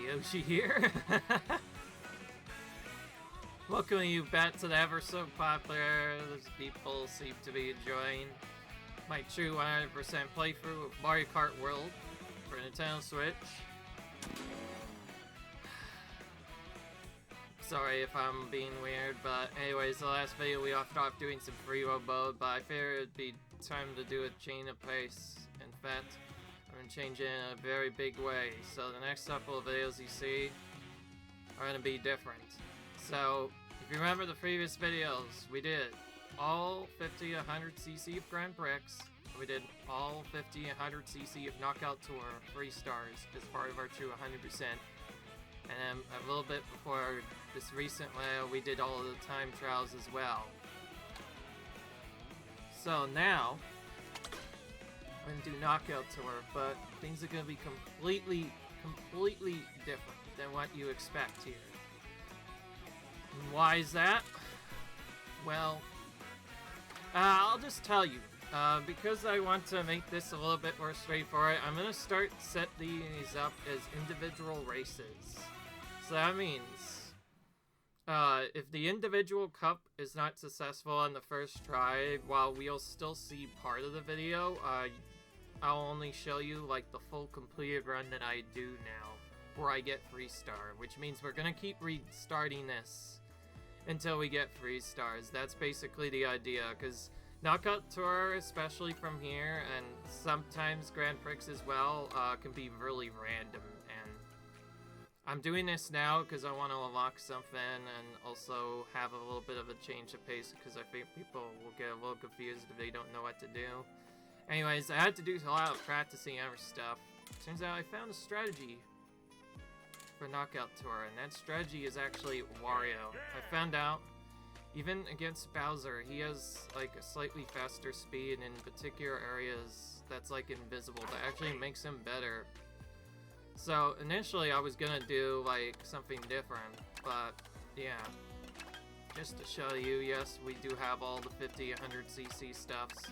Yoshi here. Welcome you back to the ever so popular, as people seem to be enjoying, my true 100% playthrough of Mario Kart World for Nintendo Switch. Sorry if I'm being weird, but anyways, the last video we left off doing some free roam mode, but I figured it'd be time to do a change of pace. In fact, I'm going to change it in a very big way, so the next couple of videos you see are going to be different. So, if you remember the previous videos, we did all 50 100cc of Grand Prix, we did all 50 100cc of Knockout Tour 3 stars as part of our true 100%. And then a little bit before this recent video, we did all of the time trials as well. So now, I'm going to do Knockout Tour, but things are going to be completely different than what you expect here. And why is that? Well, I'll just tell you. Because I want to make this a little bit more straightforward, I'm going to set these up as individual races. So that means, if the individual cup is not successful on the first try, while we'll still see part of the video, I'll only show you like the full completed run that I do now, where I get 3 star, which means we're going to keep restarting this until we get 3 stars. That's basically the idea, because Knockout Tour, especially from here, and sometimes Grand Prix as well, can be really random, and I'm doing this now because I want to unlock something and also have a little bit of a change of pace, because I think people will get a little confused if they don't know what to do. Anyways, I had to do a lot of practicing other stuff. Turns out I found a strategy for Knockout Tour, and that strategy is actually Wario. I found out, even against Bowser, he has like a slightly faster speed in particular areas that's like invisible. That actually makes him better. So initially I was gonna do like something different, but yeah. Just to show you, yes, we do have all the 50, 100cc stuffs.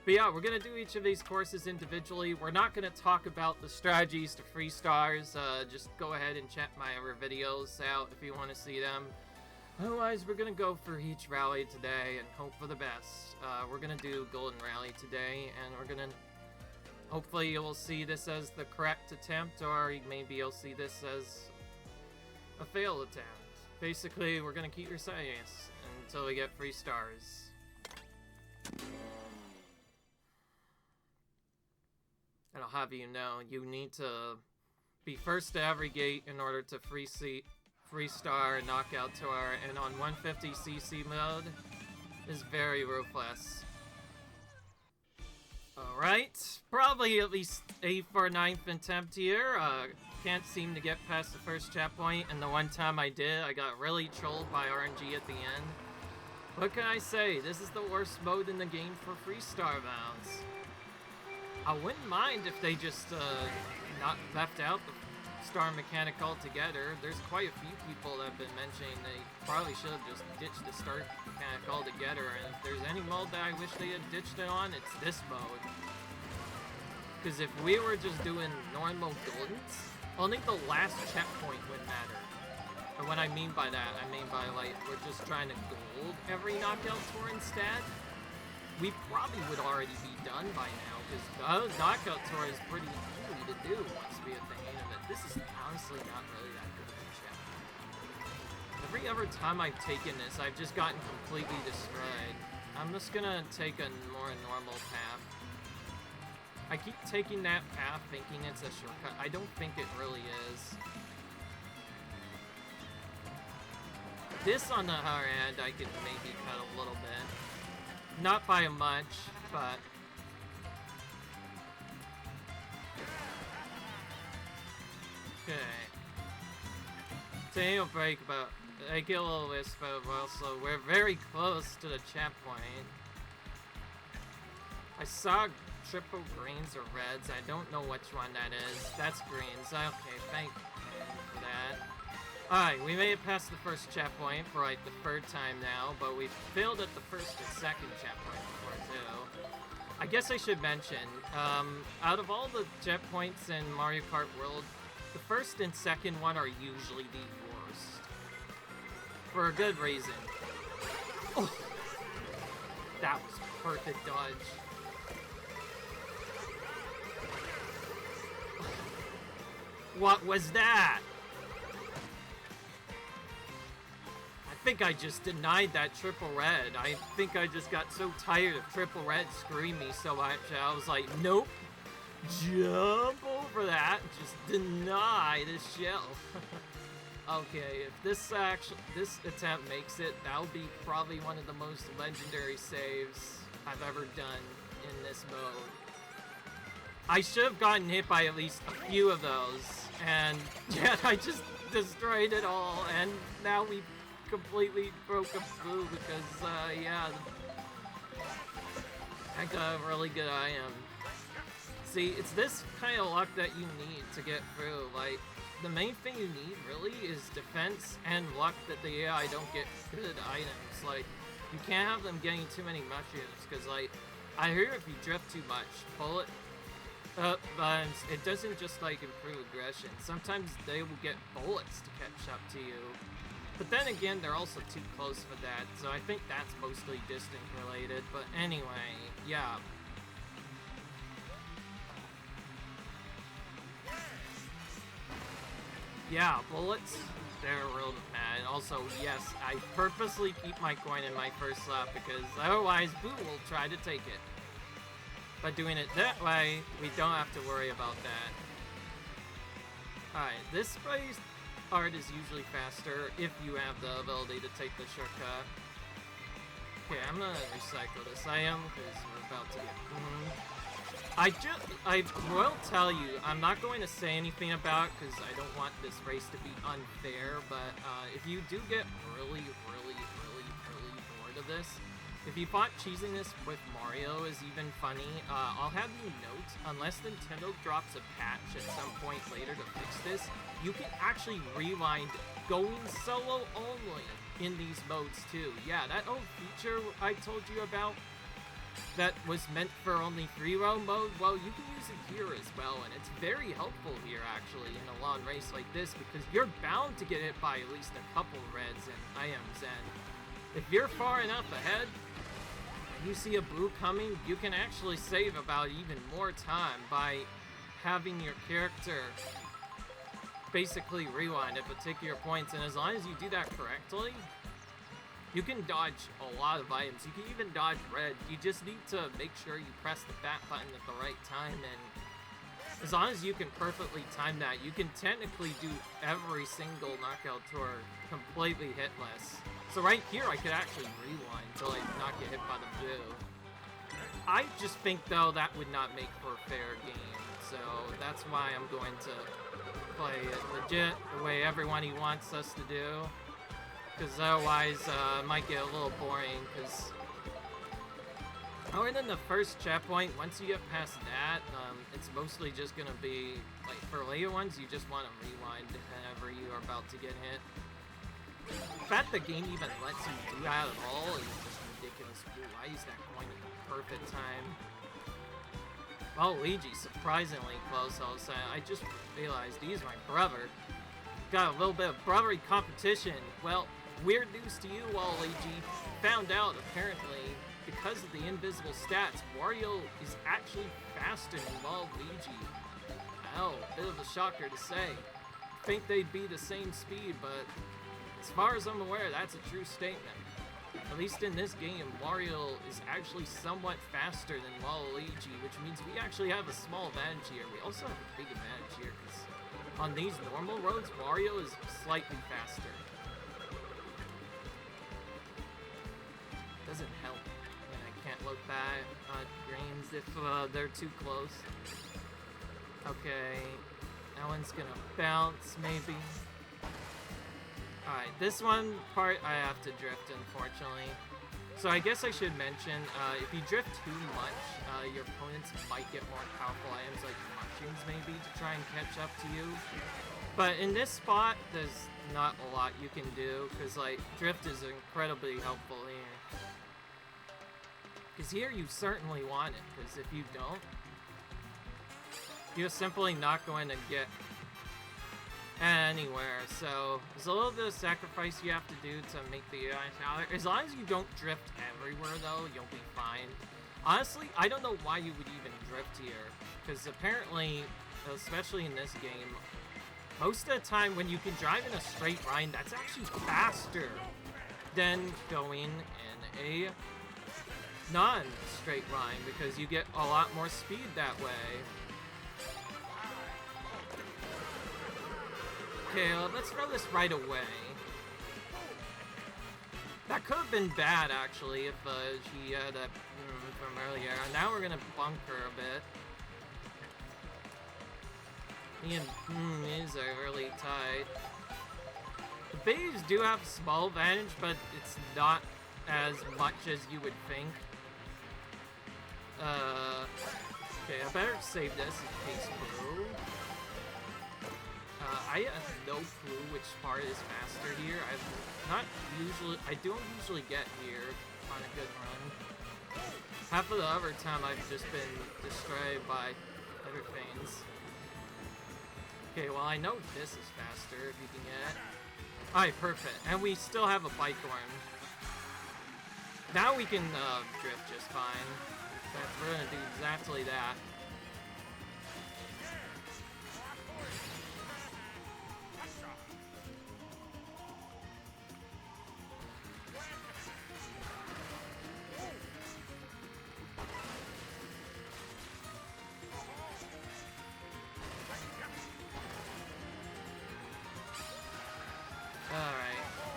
But yeah, we're gonna do each of these courses individually. We're not gonna talk about the strategies to 3 stars. Just go ahead and check my other videos out if you want to see them. Otherwise, we're gonna go for each rally today and hope for the best. We're gonna do Golden Rally today, and we're gonna... Hopefully you'll see this as the correct attempt, or maybe you'll see this as a failed attempt. Basically, we're gonna keep reciting this until we get 3 stars. And I'll have you know, you need to be first to every gate in order to free star and Knockout Tour, and on 150cc mode is very ruthless. Alright, probably at least 8th or 9th attempt here. Can't seem to get past the first checkpoint, and the one time I did, I got really trolled by RNG at the end. What can I say? This is the worst mode in the game for freestar rounds. I wouldn't mind if they just not left out the star mechanic altogether. There's quite a few people that have been mentioning they probably should have just ditched the star mechanic altogether, and if there's any mode that I wish they had ditched it on, it's this mode. Because if we were just doing normal goldens, only the last checkpoint would matter. And what I mean by that, I mean by like, we're just trying to gold every Knockout Tour instead. We probably would already be done by now, because the Knockout Tour is pretty easy to do once we have the hang of it. This is honestly not really that good of a challenge. Every other time I've taken this, I've just gotten completely destroyed. I'm just gonna take a more normal path. I keep taking that path thinking it's a shortcut. I don't think it really is. This, on the other hand, I could maybe cut a little bit. Not by much, but... Okay. Taking a break, but I get a little wisp, but also we're very close to the checkpoint. I saw triple greens or reds. I don't know which one that is. That's greens. Okay, thank you for that. Alright, we made it past the first checkpoint for like the 3rd time now, but we failed at the first and second checkpoint before too. I guess I should mention, out of all the checkpoints in Mario Kart World, The first and second one are usually the worst. For a good reason. Oh! That was perfect dodge. What was that? I think I just denied that triple red. I think I just got so tired of triple red screwing me so much. I was like, nope. Jump over that. Just deny this shell. Okay, if this attempt makes it, that'll be probably one of the most legendary saves I've ever done in this mode. I should have gotten hit by at least a few of those, and yet I just destroyed it all, and now we completely broke a through because, yeah, I got a really good item. See, it's this kind of luck that you need to get through. Like, the main thing you need, really, is defense and luck that the AI don't get good items. Like, you can't have them getting too many mushrooms, because, like, I hear if you drift too much, bullet buttons, it doesn't just, like, improve aggression. Sometimes they will get bullets to catch up to you. But then again, they're also too close for that, so I think that's mostly distance related. But anyway, yeah. Yeah, bullets, they're real bad. Also, yes, I purposely keep my coin in my first lap because otherwise Boo will try to take it. By doing it that way, we don't have to worry about that. Alright, this part is usually faster if you have the ability to take the shortcut. Okay, I'm gonna recycle this item because we're about to get... I will tell you, I'm not going to say anything about it because I don't want this race to be unfair, but if you do get really bored of this, if you thought cheesing this with Mario is even funny, I'll have you note, unless Nintendo drops a patch at some point later to fix this, you can actually rewind going solo only in these modes too. Yeah, that old feature I told you about that was meant for only 3-row mode, well, you can use it here as well, and it's very helpful here, actually, in a long race like this, because you're bound to get hit by at least a couple reds and items, and if you're far enough ahead, and you see a Boo coming, you can actually save about even more time by having your character basically rewind at particular points, and as long as you do that correctly, you can dodge a lot of items. You can even dodge red. You just need to make sure you press the fat button at the right time, and as long as you can perfectly time that, you can technically do every single knockout tour completely hitless. So right here, I could actually rewind to like not get hit by the Boo. I just think though that would not make for a fair game, so that's why I'm going to play it legit the way everyone wants us to do. Because otherwise, it might get a little boring, because other than the first checkpoint, once you get past that, it's mostly just going to be, like, for later ones, you just want to rewind whenever you are about to get hit. The fact the game even lets you do that at all is just ridiculous. Ooh, I used that coin at the perfect time. Well, Luigi, surprisingly close, I'll say. I just realized he's my brother. Got a little bit of brotherly competition. Well, weird news to you, Waluigi. Found out, apparently, because of the invisible stats, Wario is actually faster than Waluigi. Oh, bit of a shocker to say. Think they'd be the same speed, but as far as I'm aware, that's a true statement. At least in this game, Wario is actually somewhat faster than Waluigi, which means we actually have a small advantage here. We also have a big advantage here, because on these normal roads, Wario is slightly faster. Doesn't help, and I can't look back at greens if they're too close. Okay, that one's gonna bounce, maybe. Alright, this one part I have to drift, unfortunately. So I guess I should mention, if you drift too much, your opponents might get more powerful items like mushrooms maybe to try and catch up to you. But in this spot, there's not a lot you can do, because like, drift is incredibly helpful here. Because here you certainly want it, because if you don't, you're simply not going to get anywhere. So there's a little bit of sacrifice you have to do to make the AI tower. As long as you don't drift everywhere, though, you'll be fine. Honestly, I don't know why you would even drift here, because apparently, especially in this game, most of the time when you can drive in a straight line, that's actually faster than going in a non-straight line, because you get a lot more speed that way. Okay, let's throw this right away. That could have been bad, actually, if she had that from earlier. Now we're gonna bunker a bit. Me and is are really tight. The bays do have small advantage, but it's not as much as you would think. Okay, I better save this in case blue. I have no clue which part is faster here. I don't usually get here on a good run. Half of the other time I've just been destroyed by other things. Okay, well I know this is faster if you can get it. Alright, perfect. And we still have a bike horn. Now we can drift just fine. We're gonna do exactly that.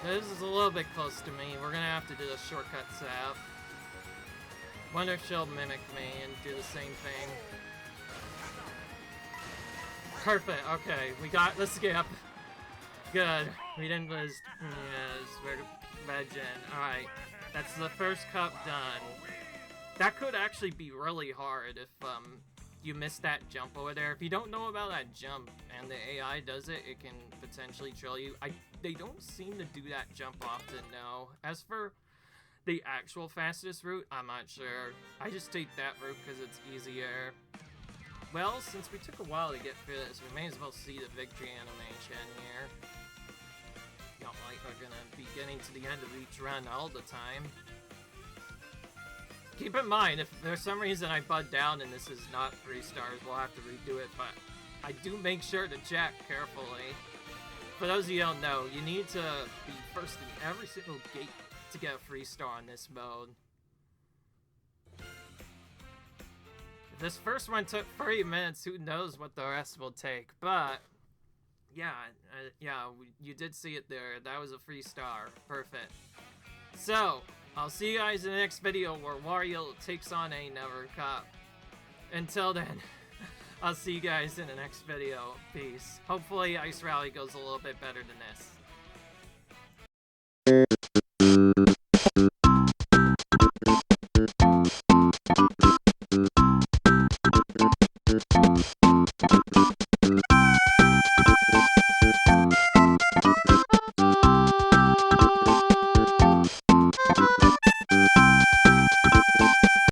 This is a little bit close to me. We're gonna have to do the shortcut sap. Wonder if she'll mimic me and do the same thing. Perfect, okay. We got the skip. Good. We didn't lose. Yes, we're legend. Alright. That's the first cup done. That could actually be really hard if you miss that jump over there. If you don't know about that jump and the AI does it, it can potentially troll you. They don't seem to do that jump often, no. As for the actual fastest route, I'm not sure. I just take that route because it's easier. Well, since we took a while to get through this, we may as well see the victory animation here. Not like we're gonna be getting to the end of each run all the time. Keep in mind, if there's some reason I bud down and this is not 3 stars, we'll have to redo it, but I do make sure to check carefully. For those of you who don't know, you need to be first in every single gate to get a 3-star in this mode. If this first one took 30 minutes, who knows what the rest will take, but yeah, you did see it there. That was a 3-star. Perfect. So, I'll see you guys in the next video where Wario takes on another cop. Until then, I'll see you guys in the next video. Peace. Hopefully Ice Rally goes a little bit better than this.